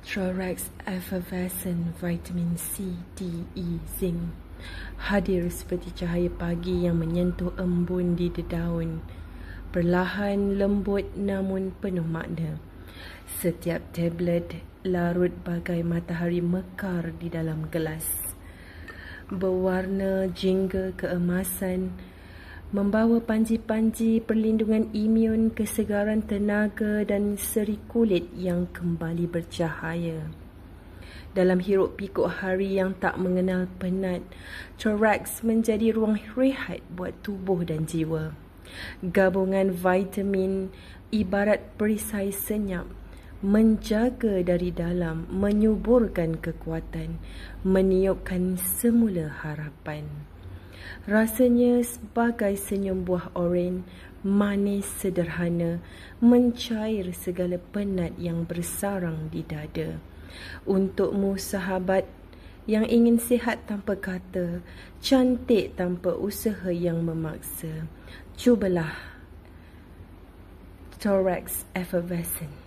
Thorax Effervescent Vitamin C, D, E, Zinc hadir seperti cahaya pagi yang menyentuh embun di dedaun. Perlahan, lembut namun penuh makna. Setiap tablet larut bagai matahari mekar di dalam gelas. Berwarna jingga keemasan, membawa panji-panji perlindungan imun, kesegaran tenaga dan seri kulit yang kembali bercahaya. Dalam hiruk pikuk hari yang tak mengenal penat, Thorax menjadi ruang rehat buat tubuh dan jiwa. Gabungan vitamin ibarat perisai senyap, menjaga dari dalam, menyuburkan kekuatan, meniupkan semula harapan. Rasanya sebagai senyum buah oren, manis sederhana, mencair segala penat yang bersarang di dada. Untukmu sahabat yang ingin sihat tanpa kata, cantik tanpa usaha yang memaksa, cubalah Thorax Effervescent.